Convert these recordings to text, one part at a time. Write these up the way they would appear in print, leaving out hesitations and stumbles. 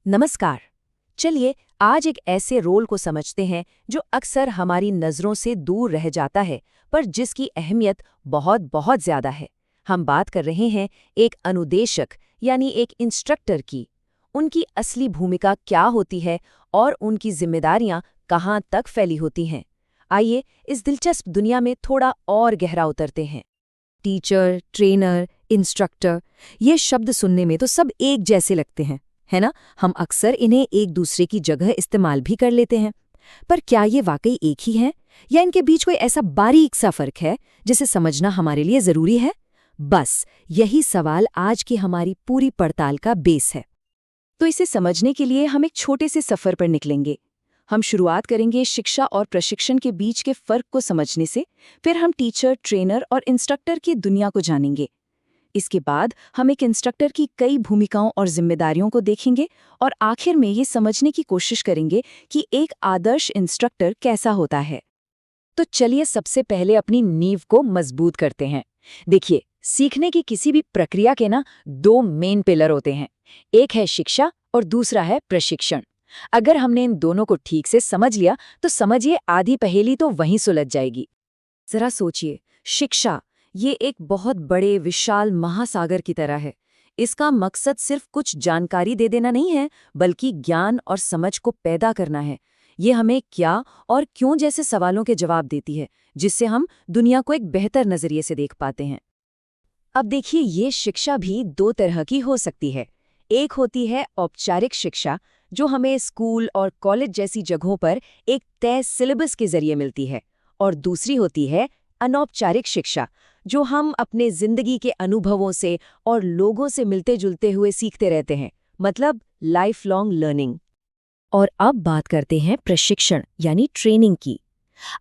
नमस्कार। चलिए आज एक ऐसे रोल को समझते हैं जो अक्सर हमारी नज़रों से दूर रह जाता है, पर जिसकी अहमियत बहुत बहुत ज़्यादा है। हम बात कर रहे हैं एक अनुदेशक यानी एक इंस्ट्रक्टर की। उनकी असली भूमिका क्या होती है और उनकी जिम्मेदारियां कहाँ तक फैली होती हैं। आइए इस दिलचस्प दुनिया में थोड़ा और गहरा उतरते हैं। टीचर, ट्रेनर, इंस्ट्रक्टर, ये शब्द सुनने में तो सब एक जैसे लगते हैं, है ना? हम अक्सर इन्हें एक दूसरे की जगह इस्तेमाल भी कर लेते हैं। पर क्या ये वाकई एक ही है या इनके बीच कोई ऐसा बारीक सा फर्क है जिसे समझना हमारे लिए जरूरी है? बस यही सवाल आज की हमारी पूरी पड़ताल का बेस है। तो इसे समझने के लिए हम एक छोटे से सफर पर निकलेंगे। हम शुरुआत करेंगे शिक्षा और प्रशिक्षण के बीच के फर्क को समझने से, फिर हम टीचर, ट्रेनर और इंस्ट्रक्टर की दुनिया को जानेंगे। इसके बाद हम एक इंस्ट्रक्टर की कई भूमिकाओं और जिम्मेदारियों को देखेंगे और आखिर में ये समझने की कोशिश करेंगे कि एक आदर्श इंस्ट्रक्टर कैसा होता है। तो चलिए सबसे पहले अपनी नींव को मजबूत करते हैं। देखिए, सीखने की किसी भी प्रक्रिया के दो मेन पिलर होते हैं। एक है शिक्षा और दूसरा है प्रशिक्षण। अगर हमने इन दोनों को ठीक से समझ लिया तो समझिए आधी पहेली तो वहीं सुलझ जाएगी। जरा सोचिए, शिक्षा ये एक बहुत बड़े विशाल महासागर की तरह है। इसका मकसद सिर्फ कुछ जानकारी दे देना नहीं है, बल्कि ज्ञान और समझ को पैदा करना है। ये हमें क्या और क्यों जैसे सवालों के जवाब देती है, जिससे हम दुनिया को एक बेहतर नजरिए से देख पाते हैं। अब देखिए, ये शिक्षा भी दो तरह की हो सकती है। एक होती है औपचारिक शिक्षा, जो हमें स्कूल और कॉलेज जैसी जगहों पर एक तय सिलेबस के जरिए मिलती है, और दूसरी होती है अनौपचारिक शिक्षा, जो हम अपने जिंदगी के अनुभवों से और लोगों से मिलते जुलते हुए सीखते रहते हैं, मतलब लाइफ लॉन्ग लर्निंग। और अब बात करते हैं प्रशिक्षण यानी ट्रेनिंग की।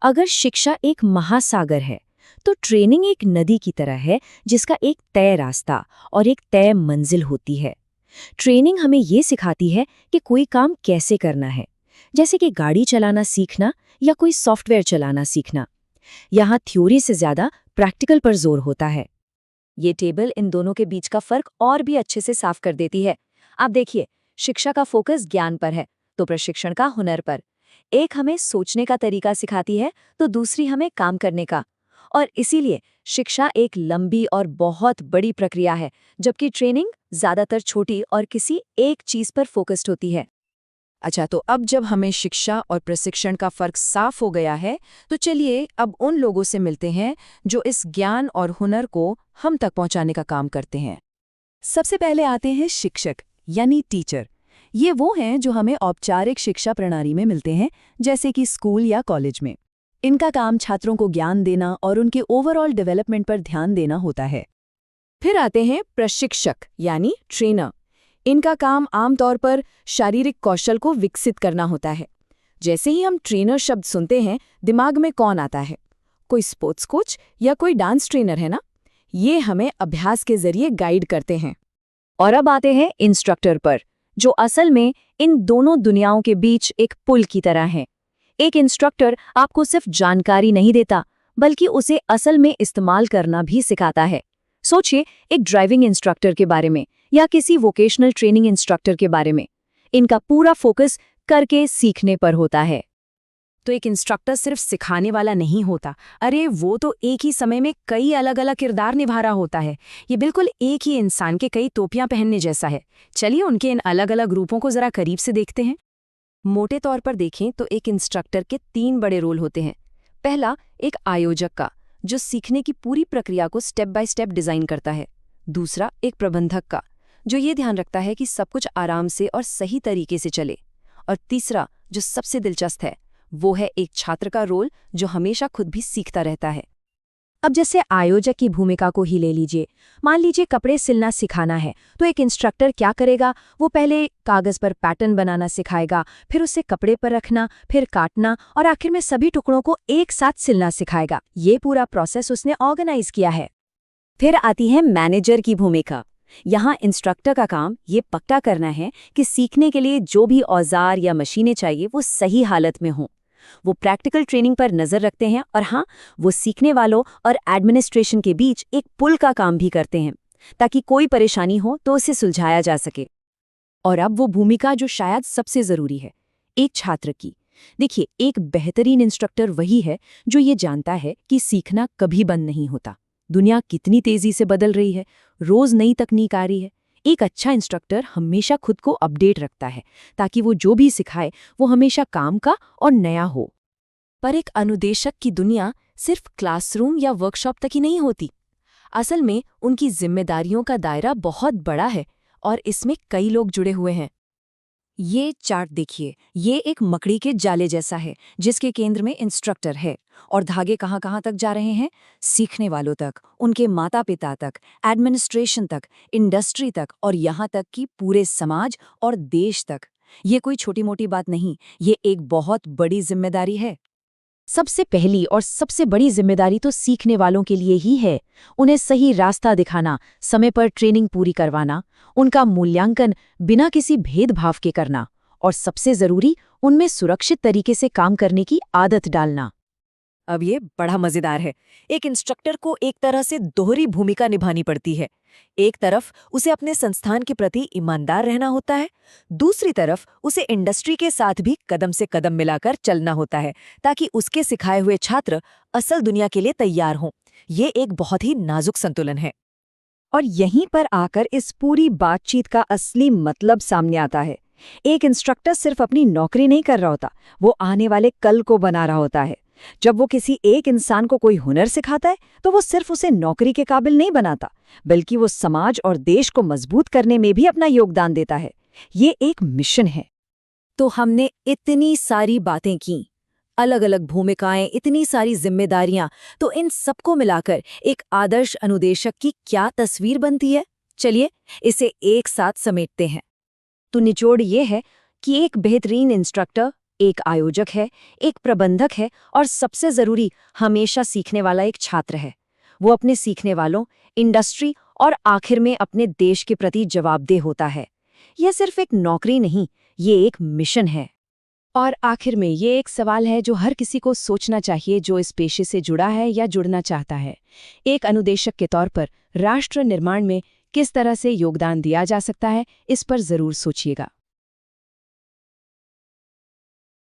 अगर शिक्षा एक महासागर है, तो ट्रेनिंग एक नदी की तरह है, जिसका एक तय रास्ता और एक तय मंजिल होती है। ट्रेनिंग हमें ये सिखाती है कि कोई काम कैसे करना है, जैसे कि गाड़ी चलाना सीखना या कोई सॉफ्टवेयर चलाना सीखना। यहाँ थ्योरी से ज्यादा प्रैक्टिकल पर जोर होता है। ये टेबल इन दोनों के बीच का फर्क और भी अच्छे से साफ कर देती है। आप देखिए, शिक्षा का फोकस ज्ञान पर है, तो प्रशिक्षण का हुनर पर। एक हमें सोचने का तरीका सिखाती है, तो दूसरी हमें काम करने का। और इसीलिए शिक्षा एक लंबी और बहुत बड़ी प्रक्रिया है, जबकि ट्रेनिंग ज्यादातर छोटी और किसी एक चीज पर फोकस्ड होती है। अच्छा, तो अब जब हमें शिक्षा और प्रशिक्षण का फर्क साफ हो गया है, तो चलिए अब उन लोगों से मिलते हैं जो इस ज्ञान और हुनर को हम तक पहुंचाने का काम करते हैं। सबसे पहले आते हैं शिक्षक यानी टीचर। ये वो हैं जो हमें औपचारिक शिक्षा प्रणाली में मिलते हैं, जैसे कि स्कूल या कॉलेज में। इनका काम छात्रों को ज्ञान देना और उनके ओवरऑल डेवलपमेंट पर ध्यान देना होता है। फिर आते हैं प्रशिक्षक यानी ट्रेनर। इनका काम आमतौर पर शारीरिक कौशल को विकसित करना होता है। जैसे ही हम ट्रेनर शब्द सुनते हैं, दिमाग में कौन आता है? कोई स्पोर्ट्स कोच या कोई डांस ट्रेनर, है ना? ये हमें अभ्यास के जरिए गाइड करते हैं। और अब आते हैं इंस्ट्रक्टर पर, जो असल में इन दोनों दुनियाओं के बीच एक पुल की तरह है। एक इंस्ट्रक्टर आपको सिर्फ जानकारी नहीं देता, बल्कि उसे असल में इस्तेमाल करना भी सिखाता है। सोचिए एक ड्राइविंग इंस्ट्रक्टर के बारे में या किसी वोकेशनल ट्रेनिंग इंस्ट्रक्टर के बारे में। इनका पूरा फोकस करके सीखने पर होता है। तो एक इंस्ट्रक्टर सिर्फ सिखाने वाला नहीं होता, अरे वो तो एक ही समय में कई अलग अलग किरदार निभा रहा होता है। ये बिल्कुल एक ही इंसान के कई टोपियां पहनने जैसा है। चलिए उनके इन अलग अलग रूपों को जरा करीब से देखते हैं। मोटे तौर पर देखें तो एक इंस्ट्रक्टर के 3 बड़े रोल होते हैं। पहला, एक आयोजक का, जो सीखने की पूरी प्रक्रिया को स्टेप बाय स्टेप डिजाइन करता है। दूसरा, एक प्रबंधक का, जो ये ध्यान रखता है कि सब कुछ आराम से और सही तरीके से चले। और तीसरा, जो सबसे दिलचस्प है, वो है एक छात्र का रोल, जो हमेशा खुद भी सीखता रहता है। अब जैसे आयोजक की भूमिका को ही ले लीजिए। मान लीजिए कपड़े सिलना सिखाना है, तो एक इंस्ट्रक्टर क्या करेगा? वो पहले कागज पर पैटर्न बनाना सिखाएगा, फिर उसे कपड़े पर रखना, फिर काटना और आखिर में सभी टुकड़ों को एक साथ सिलना सिखाएगा। ये पूरा प्रोसेस उसने ऑर्गेनाइज किया है। फिर आती है मैनेजर की भूमिका। यहाँ इंस्ट्रक्टर का काम ये पक्का करना है कि सीखने के लिए जो भी औजार या मशीनें चाहिए वो सही हालत में हों। वो प्रैक्टिकल ट्रेनिंग पर नजर रखते हैं और हाँ, वो सीखने वालों और एडमिनिस्ट्रेशन के बीच एक पुल का काम भी करते हैं, ताकि कोई परेशानी हो तो उसे सुलझाया जा सके। और अब वो भूमिका जो शायद सबसे जरूरी है, एक छात्र की। देखिए, एक बेहतरीन इंस्ट्रक्टर वही है जो ये जानता है कि सीखना कभी बंद नहीं होता। दुनिया कितनी तेजी से बदल रही है, रोज नई तकनीक आ रही है। एक अच्छा इंस्ट्रक्टर हमेशा खुद को अपडेट रखता है ताकि वो जो भी सिखाए वो हमेशा काम का और नया हो। पर एक अनुदेशक की दुनिया सिर्फ क्लासरूम या वर्कशॉप तक ही नहीं होती। असल में उनकी जिम्मेदारियों का दायरा बहुत बड़ा है और इसमें कई लोग जुड़े हुए हैं। ये चार्ट देखिए, ये एक मकड़ी के जाले जैसा है जिसके केंद्र में इंस्ट्रक्टर है, और धागे कहाँ कहाँ तक जा रहे हैं? सीखने वालों तक, उनके माता पिता तक, एडमिनिस्ट्रेशन तक, इंडस्ट्री तक, और यहाँ तक कि पूरे समाज और देश तक। ये कोई छोटी मोटी बात नहीं, ये एक बहुत बड़ी जिम्मेदारी है। सबसे पहली और सबसे बड़ी जिम्मेदारी तो सीखने वालों के लिए ही है। उन्हें सही रास्ता दिखाना, समय पर ट्रेनिंग पूरी करवाना, उनका मूल्यांकन बिना किसी भेदभाव के करना, और सबसे जरूरी, उनमें सुरक्षित तरीके से काम करने की आदत डालना। अब ये बड़ा मजेदार है। एक इंस्ट्रक्टर को एक तरह से दोहरी भूमिका निभानी पड़ती है। एक तरफ उसे अपने संस्थान के प्रति ईमानदार रहना होता है, दूसरी तरफ उसे इंडस्ट्री के साथ भी कदम से कदम मिलाकर चलना होता है ताकि उसके सिखाए हुए छात्र असल दुनिया के लिए तैयार हों। ये एक बहुत ही नाजुक संतुलन है। और यहीं पर आकर इस पूरी बातचीत का असली मतलब सामने आता है। एक इंस्ट्रक्टर सिर्फ अपनी नौकरी नहीं कर रहा होता, वो आने वाले कल को बना रहा होता है। जब वो किसी एक इंसान को कोई हुनर सिखाता है तो वो सिर्फ उसे नौकरी के काबिल नहीं बनाता, बल्कि वो समाज और देश को मजबूत करने में भी अपना योगदान देता है। ये एक मिशन है। तो हमने इतनी सारी बातें की, अलग अलग भूमिकाएं, इतनी सारी जिम्मेदारियां, तो इन सबको मिलाकर एक आदर्श अनुदेशक की क्या तस्वीर बनती है? चलिए इसे एक साथ समेटते हैं। तो निचोड़ ये है कि एक बेहतरीन इंस्ट्रक्टर एक आयोजक है, एक प्रबंधक है, और सबसे जरूरी, हमेशा सीखने वाला एक छात्र है। वो अपने सीखने वालों, इंडस्ट्री और आखिर में अपने देश के प्रति जवाबदेह होता है। यह सिर्फ एक नौकरी नहीं, ये एक मिशन है। और आखिर में ये एक सवाल है जो हर किसी को सोचना चाहिए जो इस पेशे से जुड़ा है या जुड़ना चाहता है। एक अनुदेशक के तौर पर राष्ट्र निर्माण में किस तरह से योगदान दिया जा सकता है, इस पर जरूर सोचिएगा।